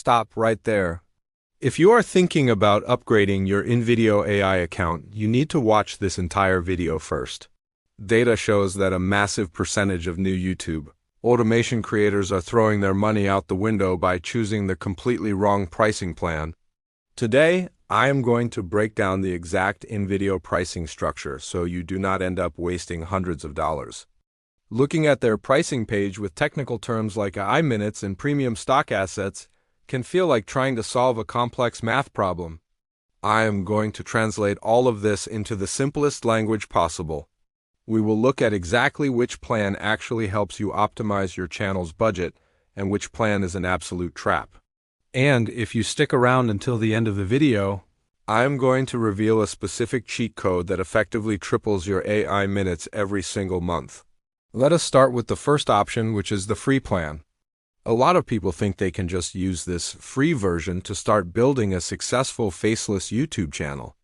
stop right there. If you are thinking about upgrading your InVideo AI account, you need to watch this entire video first. Data shows that a massive percentage of new YouTube automation creators are throwing their money out the window by choosing the completely wrong pricing plan. Today, I am going to break down the exact InVideo pricing structure so you do not end up wasting hundreds of dollars. Looking at their pricing page with technical terms like minutes and premium stock assets can feel like trying to solve a complex math problem. I am going to translate all of this into the simplest language possible. We will look at exactly which plan actually helps you optimize your channel's budget and which plan is an absolute trap. And if you stick around until the end of the video, I am going to reveal a specific cheat code that effectively triples your AI minutes every single month. Let us start with the first option, which is the free plan. A lot of people think they can just use this free version to start building a successful faceless YouTube channel.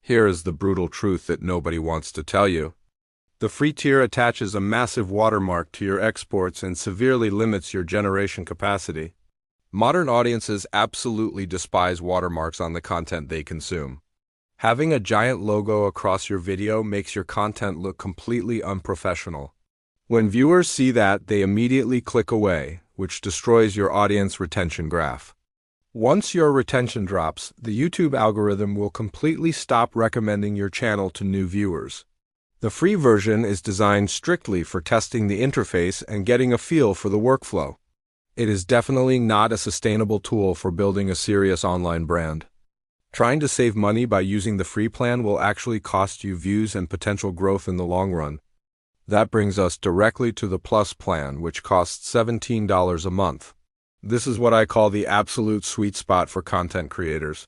Here is the brutal truth that nobody wants to tell you. The free tier attaches a massive watermark to your exports and severely limits your generation capacity. Modern audiences absolutely despise watermarks on the content they consume. Having a giant logo across your video makes your content look completely unprofessional. When viewers see that, they immediately click away, which destroys your audience retention graph. Once your retention drops, the YouTube algorithm will completely stop recommending your channel to new viewers. The free version is designed strictly for testing the interface and getting a feel for the workflow. It is definitely not a sustainable tool for building a serious online brand. Trying to save money by using the free plan will actually cost you views and potential growth in the long run. That brings us directly to the Plus plan, which costs $17 a month. This is what I call the absolute sweet spot for content creators.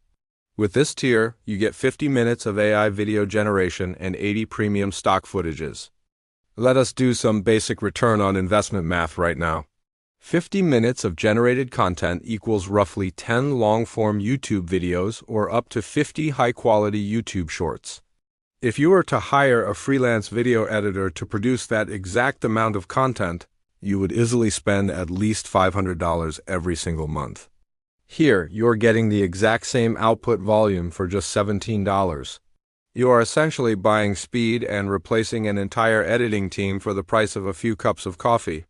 With this tier, you get 50 minutes of AI video generation and 80 premium stock footages. Let us do some basic return on investment math right now. 50 minutes of generated content equals roughly 10 long-form YouTube videos or up to 50 high-quality YouTube shorts. If you were to hire a freelance video editor to produce that exact amount of content, you would easily spend at least $500 every single month. Here, you're getting the exact same output volume for just $17. You are essentially buying speed and replacing an entire editing team for the price of a few cups of coffee.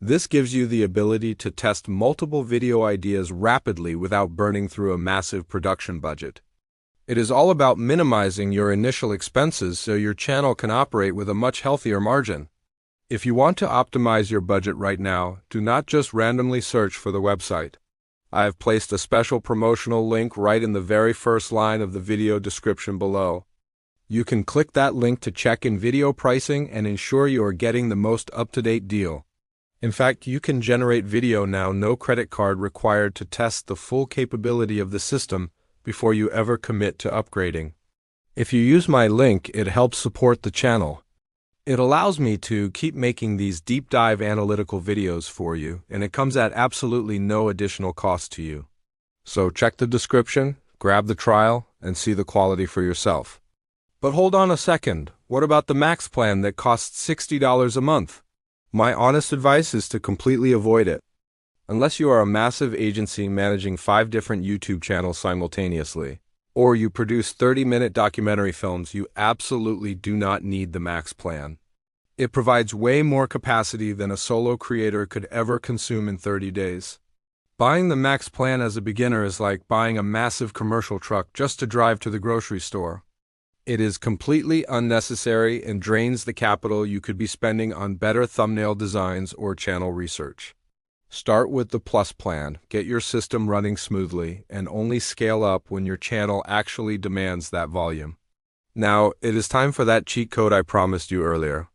This gives you the ability to test multiple video ideas rapidly without burning through a massive production budget. It is all about minimizing your initial expenses so your channel can operate with a much healthier margin. If you want to optimize your budget right now, do not just randomly search for the website. I have placed a special promotional link right in the very first line of the video description below. You can click that link to check InVideo pricing and ensure you are getting the most up-to-date deal. In fact, you can generate video now, no credit card required, to test the full capability of the system before you ever commit to upgrading. If you use my link, it helps support the channel. It allows me to keep making these deep dive analytical videos for you, and it comes at absolutely no additional cost to you. So check the description, grab the trial, and see the quality for yourself. But hold on a second, what about the Max plan that costs $60 a month? My honest advice is to completely avoid it. Unless you are a massive agency managing 5 different YouTube channels simultaneously, or you produce 30-minute documentary films, you absolutely do not need the Max plan. It provides way more capacity than a solo creator could ever consume in 30 days. Buying the Max plan as a beginner is like buying a massive commercial truck just to drive to the grocery store. It is completely unnecessary and drains the capital you could be spending on better thumbnail designs or channel research. Start with the Plus plan, get your system running smoothly, and only scale up when your channel actually demands that volume. Now, it is time for that cheat code I promised you earlier.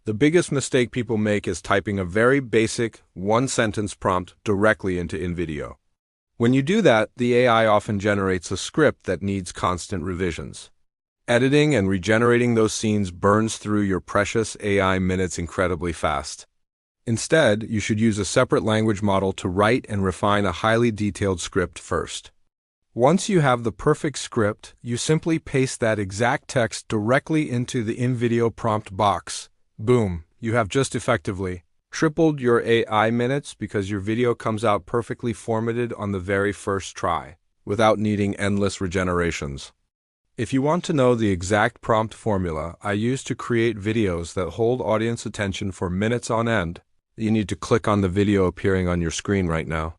The biggest mistake people make is typing a very basic, one-sentence prompt directly into InVideo. When you do that, the AI often generates a script that needs constant revisions. Editing and regenerating those scenes burns through your precious AI minutes incredibly fast. Instead, you should use a separate language model to write and refine a highly detailed script first. Once you have the perfect script, you simply paste that exact text directly into the InVideo prompt box. Boom, you have just effectively tripled your AI minutes because your video comes out perfectly formatted on the very first try, without needing endless regenerations. If you want to know the exact prompt formula I use to create videos that hold audience attention for minutes on end, you need to click on the video appearing on your screen right now.